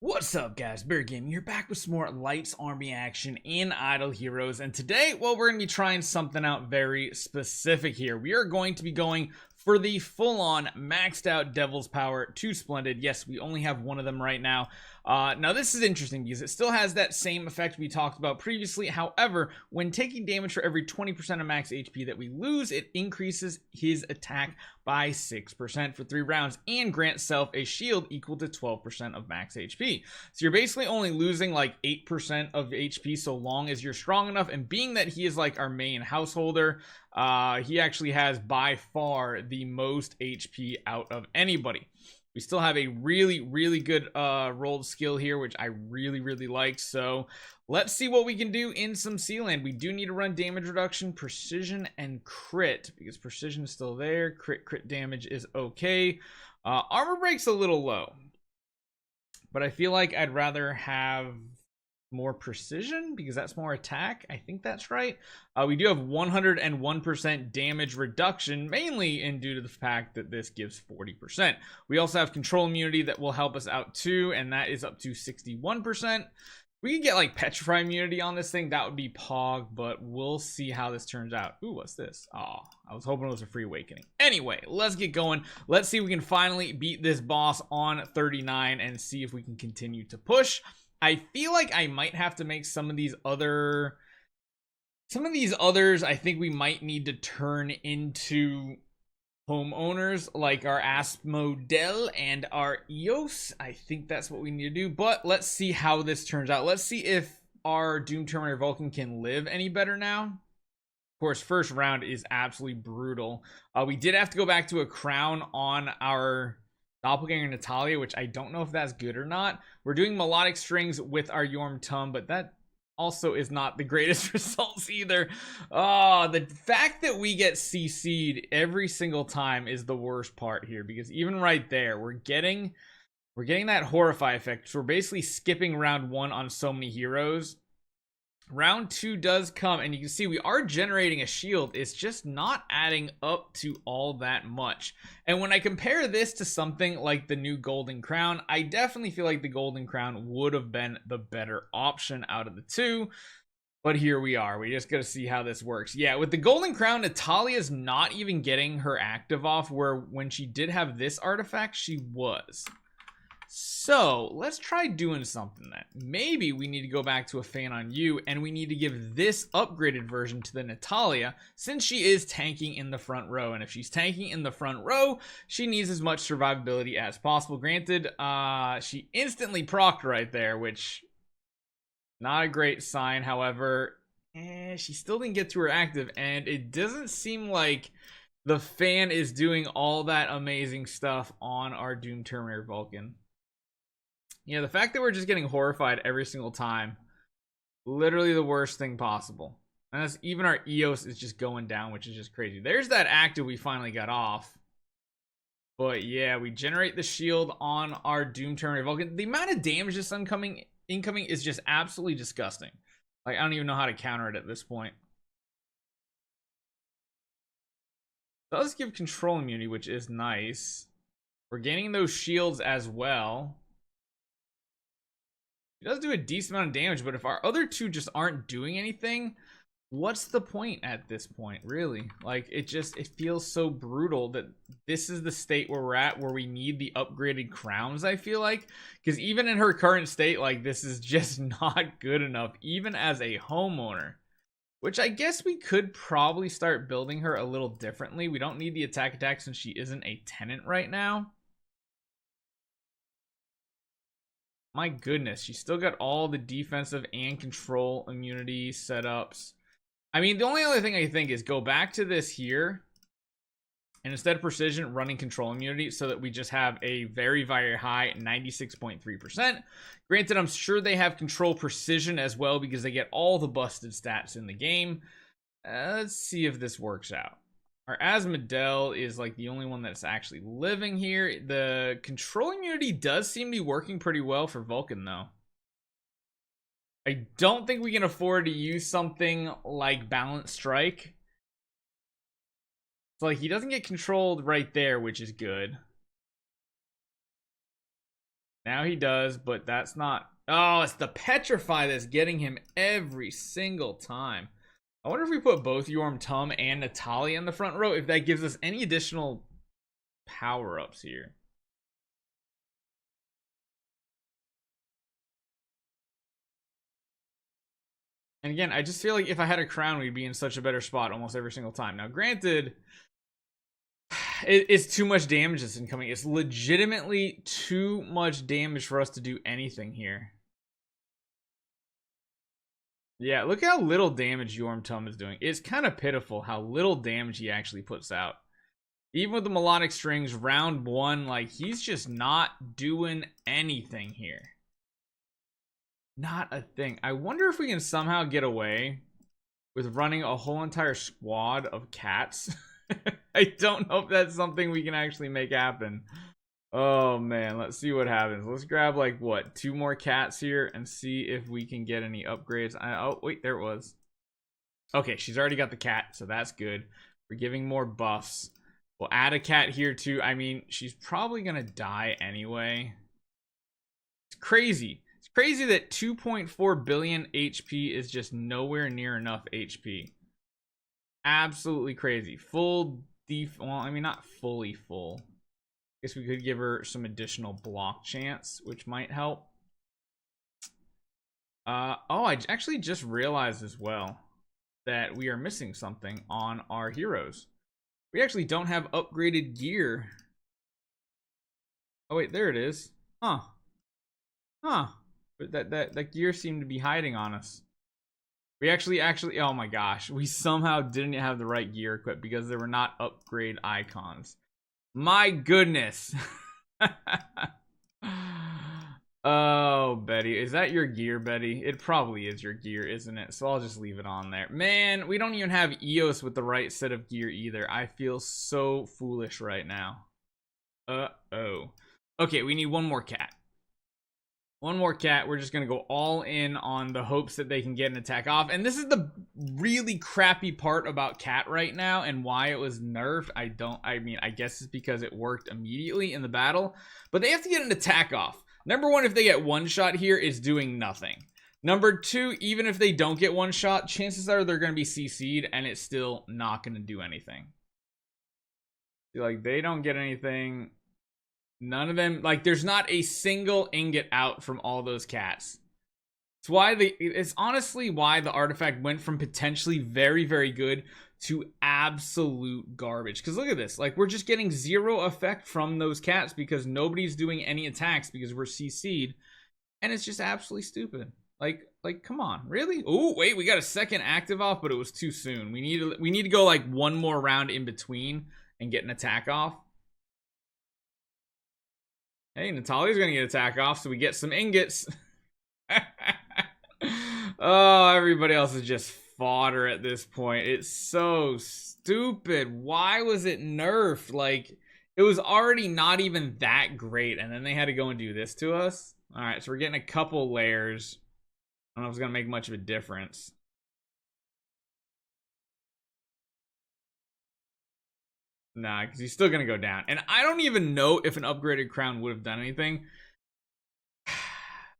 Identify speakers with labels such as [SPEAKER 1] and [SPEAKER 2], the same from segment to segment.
[SPEAKER 1] What's up, guys? Bear Gaming here, back with some more Lights Army action in Idle Heroes. And today, well, we're going to be trying something out very specific here. We are going to be going for the full-on maxed out Devil's Power 2 Splendid. Yes, we only have one of them right now. Now this is interesting because it still has that same effect we talked about previously. However, when taking damage for every 20% of max HP that we lose, it increases his attack by 6% for 3 rounds and grants self a shield equal to 12% of max HP. So you're basically only losing like 8% of HP so long as you're strong enough. And being that he is like our main householder, he actually has by far the most HP out of anybody. We still have a really good rolled skill here, which I really like. So let's see what we can do in some Sealand. We do need to run damage reduction, precision, and crit, because precision is still there. Crit damage is okay. Armor break's a little low, but I feel like I'd rather have more precision because that's more attack. I think that's right. We do have 101% damage reduction, mainly due to the fact that this gives 40%. We also have control immunity that will help us out too, and that is up to 61%. We could get like petrify immunity on this thing. That would be pog, but we'll see how this turns out. Ooh, what's this? Oh, I was hoping it was a free awakening. Anyway, let's get going. Let's see if we can finally beat this boss on 39 and see if we can continue to push. I feel like I might have to make some of these others, I think we might need to turn into homeowners, like our Asmodel and our Eos. I think that's what we need to do, but let's see how this turns out. Let's see if our Doom Terminator Vulcan can live any better now. Of course, first round is absolutely brutal. We did have to go back to a crown on our Doppelganger Natalia, which I don't know if that's good or not. We're doing melodic strings with our Yorm Tum, but that also is not the greatest results either. Oh, the fact that we get CC'd every single time is the worst part here, because even right there, we're getting that horrify effect. So we're basically skipping round 1 on so many heroes. Round 2 does come, and you can see we are generating a shield. It's just not adding up to all that much. And when I compare this to something like the new Golden Crown, I definitely feel like the Golden Crown would have been the better option out of the two. But here we are. We just gotta see how this works. Yeah, with the Golden Crown, Natalia's not even getting her active off, where when she did have this artifact, she was. So let's try doing something then. Maybe we need to go back to a fan on you, and we need to give this upgraded version to the Natalia, since she is tanking in the front row. And if she's tanking in the front row, she needs as much survivability as possible. Granted, she instantly procced right there, which not a great sign. However, she still didn't get to her active, and it doesn't seem like the fan is doing all that amazing stuff on our Doom Terminator Vulcan. Yeah, the fact that we're just getting horrified every single time, literally the worst thing possible. And that's, even our Eos is just going down, which is just crazy. There's that active we finally got off. But yeah, we generate the shield on our Doom Terminator Vulcan. The amount of damage this incoming is just absolutely disgusting. Like, I don't even know how to counter it at this point. It does give control immunity, which is nice. We're gaining those shields as well. It does do a decent amount of damage, but if our other two just aren't doing anything, what's the point at this point, really? Like, it feels so brutal that this is the state where we're at, where we need the upgraded crowns, I feel like. Because even in her current state, like, this is just not good enough, even as a homeowner. Which I guess we could probably start building her a little differently. We don't need the attack since she isn't a tenant right now. My goodness, she's still got all the defensive and control immunity setups. I mean, the only other thing I think is go back to this here, and instead of precision, running control immunity, so that we just have a very high 96.3%. Granted, I'm sure they have control precision as well, because they get all the busted stats in the game. Let's see if this works out. Our Asmodel is like the only one that's actually living here. The control immunity does seem to be working pretty well for Vulcan, though. I don't think we can afford to use something like Balanced Strike. So, like, he doesn't get controlled right there, which is good. Now he does, but that's not... Oh, it's the Petrify that's getting him every single time. I wonder if we put both Yorm Tum and Natalia in the front row, if that gives us any additional power-ups here. And again, I just feel like if I had a crown, we'd be in such a better spot almost every single time. Now, granted, it's too much damage that's incoming. It's legitimately too much damage for us to do anything here. Yeah, look how little damage Yorm Tum is doing. It's kind of pitiful how little damage he actually puts out. Even with the melodic strings, round one, like, he's just not doing anything here. Not a thing. I wonder if we can somehow get away with running a whole entire squad of cats. I don't know if that's something we can actually make happen. Oh man, let's see what happens. Let's grab like what, 2 more cats here and see if we can get any upgrades. Oh wait, there it was. Okay, she's already got the cat, so that's good. We're giving more buffs. We'll add a cat here too. I mean, she's probably gonna die anyway. It's crazy. It's crazy that 2.4 billion HP is just nowhere near enough HP. Absolutely crazy. Full well, I mean, not fully full. Guess we could give her some additional block chance, which might help. Oh, I actually just realized as well that we are missing something on our heroes. We actually don't have upgraded gear. Oh wait, there it is. Huh. But that gear seemed to be hiding on us. We actually, oh my gosh, we somehow didn't have the right gear equipped because there were not upgrade icons. My goodness. Oh, Betty, is that your gear, Betty? It probably is your gear, isn't it? So I'll just leave it on there. Man, we don't even have Eos with the right set of gear either. I feel so foolish right now. Uh-oh. Okay, we need one more cat. One more cat. We're just going to go all in on the hopes that they can get an attack off. And this is the really crappy part about cat right now and why it was nerfed. I mean, I guess it's because it worked immediately in the battle. But they have to get an attack off. Number one, if they get one shot here, it's doing nothing. Number two, even if they don't get one shot, chances are they're going to be CC'd and it's still not going to do anything. Like, they don't get anything. None of them, like, there's not a single ingot out from all those cats. It's honestly why the artifact went from potentially very, very good to absolute garbage. Because look at this, like, we're just getting 0 effect from those cats because nobody's doing any attacks because we're CC'd, and it's just absolutely stupid. Like, come on, really? Oh, wait, we got a second active off, but it was too soon. We need to go like one more round in between and get an attack off. Hey, Natalia's gonna get attack off, so we get some ingots. Oh, everybody else is just fodder at this point. It's so stupid. Why was it nerfed? Like, it was already not even that great, and then they had to go and do this to us. All right, so we're getting a couple layers. I don't know if it's gonna make much of a difference. Nah, because he's still gonna go down. And I don't even know if an upgraded crown would have done anything.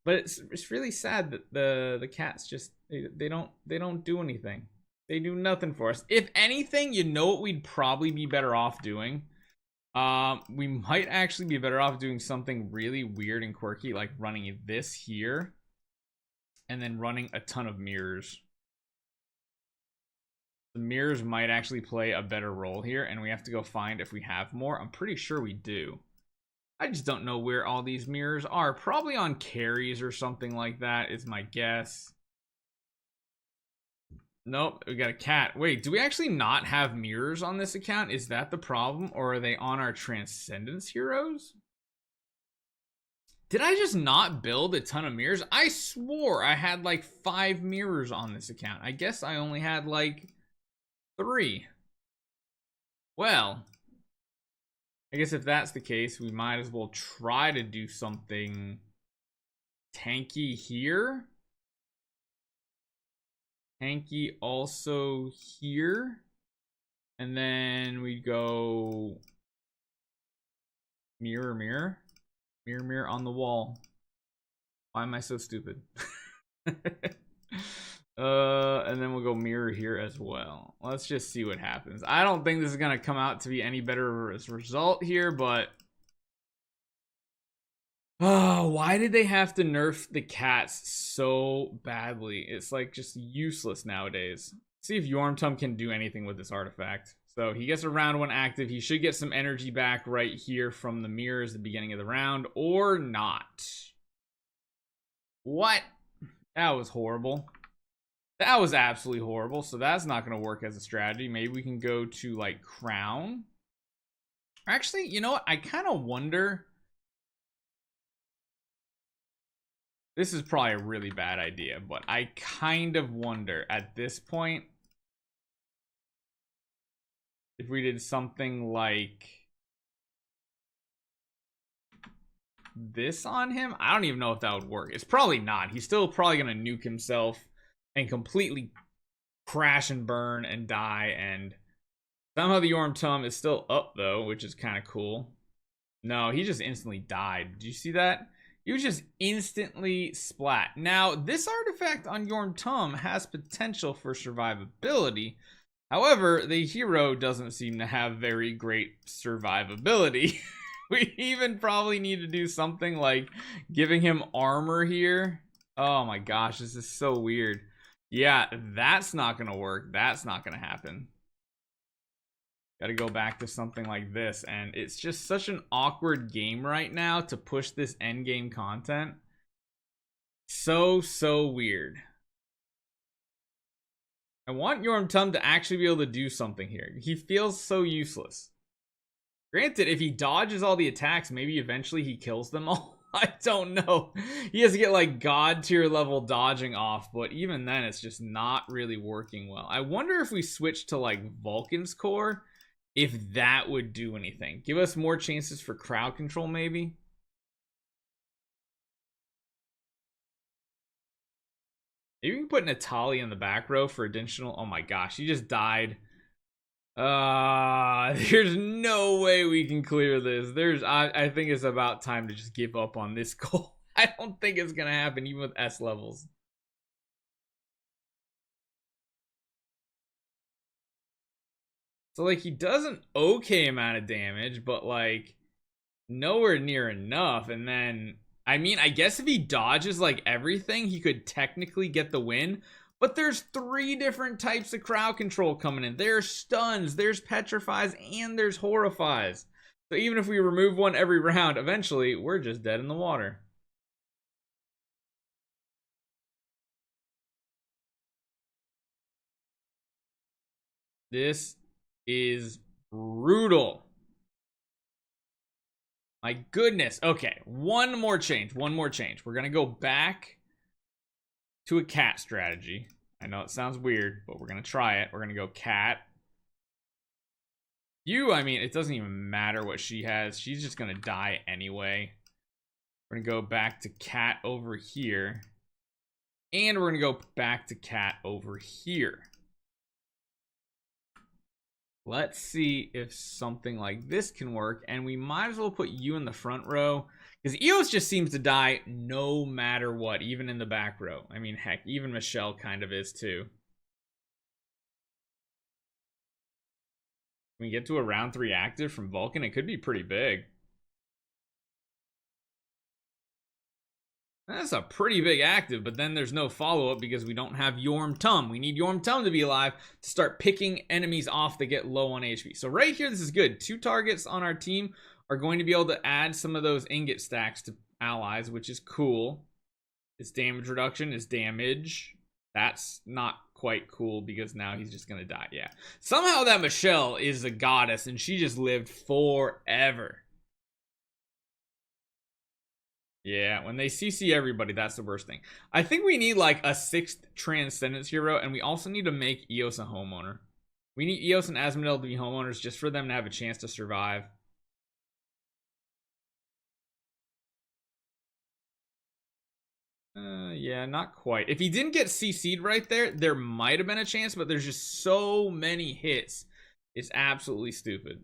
[SPEAKER 1] But it's really sad that the cats just they don't do anything. They do nothing for us. If anything, you know what we'd probably be better off doing? We might actually be better off doing something really weird and quirky, like running this here and then running a ton of mirrors. The mirrors might actually play a better role here, and we have to go find if we have more. I'm pretty sure we do. I just don't know where all these mirrors are. Probably on carries or something like that is my guess. Nope, we got a cat. Wait, do we actually not have mirrors on this account? Is that the problem? Or are they on our Transcendence heroes? Did I just not build a ton of mirrors? I swore I had like 5 mirrors on this account. I guess I only had like 3. Well, I guess if that's the case, we might as well try to do something tanky here. Tanky also here. And then we go mirror, mirror. Mirror, mirror on the wall. Why am I so stupid? And then we'll go mirror here as well. Let's just see what happens. I don't think this is gonna come out to be any better result here, but oh, why did they have to nerf the cats so badly? It's like just useless nowadays. See if Yormtum can do anything with this artifact. So he gets a round 1 active. He should get some energy back right here from the mirrors at the beginning of the round, or not. What? That was horrible. That was absolutely horrible. So that's not going to work as a strategy. Maybe we can go to like Crown. Actually, you know what? I kind of wonder. This is probably a really bad idea, but I kind of wonder at this point if we did something like this on him. I don't even know if that would work. It's probably not. He's still probably going to nuke himself and completely crash and burn and die. And somehow the Yormtum is still up though, which is kind of cool. No, he just instantly died. Did you see that? He was just instantly splat. Now, this artifact on Yormtum has potential for survivability. However, the hero doesn't seem to have very great survivability. We even probably need to do something like giving him armor here. Oh my gosh, this is so weird. Yeah, that's not gonna work. That's not gonna happen. Gotta go back to something like this, and it's just such an awkward game right now to push this endgame content. So weird. I want Yormtum to actually be able to do something here. He feels so useless. Granted, if he dodges all the attacks, maybe eventually he kills them all. I don't know. He has to get like god tier level dodging off, but even then it's just not really working well. I wonder if we switch to like Vulcan's core, if that would do anything. Give us more chances for crowd control maybe. Maybe we can put Natalia in the back row for additional. Oh my gosh, he just died. There's no way we can clear this. I think it's about time to just give up on this goal. I don't think it's gonna happen even with S levels. So like he does an okay amount of damage, but like nowhere near enough. And then I mean, I guess if he dodges like everything, he could technically get the win. But there's 3 different types of crowd control coming in. There's stuns, there's petrifies, and there's horrifies. So even if we remove one every round, eventually we're just dead in the water. This is brutal. My goodness. Okay, one more change. We're gonna go back to a cat strategy. I know it sounds weird, but we're gonna try it. We're gonna go cat. I mean, it doesn't even matter what she has. She's just gonna die anyway. We're gonna go back to cat over here. And we're gonna go back to cat over here. Let's see if something like this can work. And we might as well put you in the front row, because Eos just seems to die no matter what, even in the back row. I mean, heck, even Michelle kind of is too. When we get to a round 3 active from Vulcan, it could be pretty big. That's a pretty big active, but then there's no follow-up because we don't have Yormtum. We need Yormtum to be alive to start picking enemies off that get low on HP. So right here, this is good. 2 targets on our team are going to be able to add some of those ingot stacks to allies, which is cool. This damage reduction is damage. That's not quite cool because now he's just gonna die. Yeah. Somehow that Michelle is a goddess and she just lived forever. Yeah, when they CC everybody, that's the worst thing. I think we need like a 6th Transcendence hero, and we also need to make Eos a homeowner. We need Eos and Asmodel to be homeowners just for them to have a chance to survive. Yeah, not quite. If he didn't get CC'd right there, there might have been a chance, but there's just so many hits. It's absolutely stupid.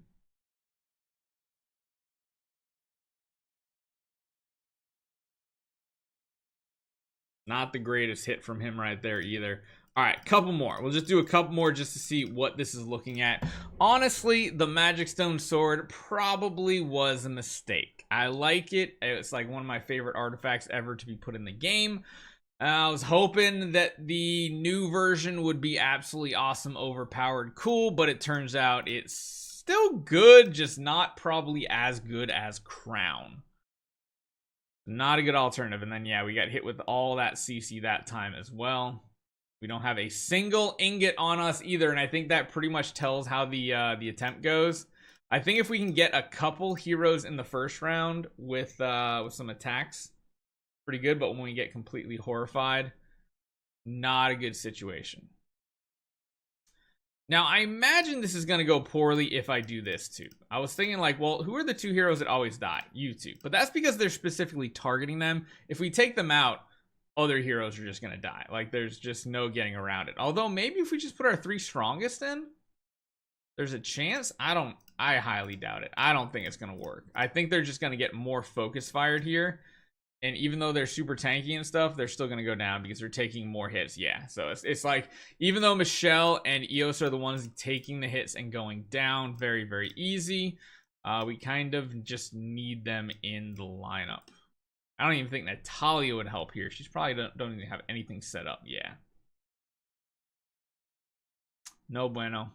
[SPEAKER 1] Not the greatest hit from him right there either. All right, couple more. We'll just do a couple more just to see what this is looking at. Honestly, the Magic Stone Sword probably was a mistake. I like it. It's like one of my favorite artifacts ever to be put in the game. I was hoping that the new version would be absolutely awesome, overpowered, cool, but it turns out it's still good, just not probably as good as Crown. Not a good alternative. And then, yeah, we got hit with all that CC that time as well. We don't have a single ingot on us either, and I think that pretty much tells how the attempt goes. I think if we can get a couple heroes in the first round with some attacks, pretty good. But when we get completely horrified, not a good situation. Now, I imagine this is going to go poorly if I do this too. I was thinking like, well, who are the 2 heroes that always die? You 2. But that's because they're specifically targeting them. If we take them out, other heroes are just going to die. Like, there's just no getting around it. Although, maybe if we just put our 3 strongest in, there's a chance. I highly doubt it. I don't think it's going to work. I think they're just going to get more focus fired here. And even though they're super tanky and stuff, they're still going to go down because they're taking more hits. Yeah, so it's like, even though Michelle and Eos are the ones taking the hits and going down, very, very easy, we kind of just need them in the lineup. I don't even think Natalia would help here. She's probably don't even have anything set up. Yeah. No bueno.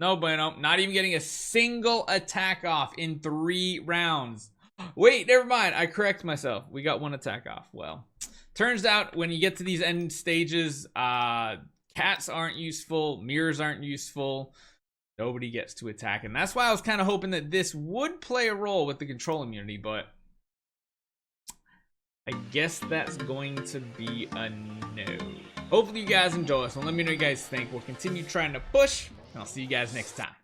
[SPEAKER 1] No bueno. Not even getting a single attack off in 3 rounds. Wait, never mind. I correct myself. We got 1 attack off. Well, turns out when you get to these end stages, cats aren't useful. Mirrors aren't useful. Nobody gets to attack. And that's why I was kind of hoping that this would play a role with the control immunity, but I guess that's going to be a no. Hopefully you guys enjoy this one. Let me know what you guys think. We'll continue trying to push, and I'll see you guys next time.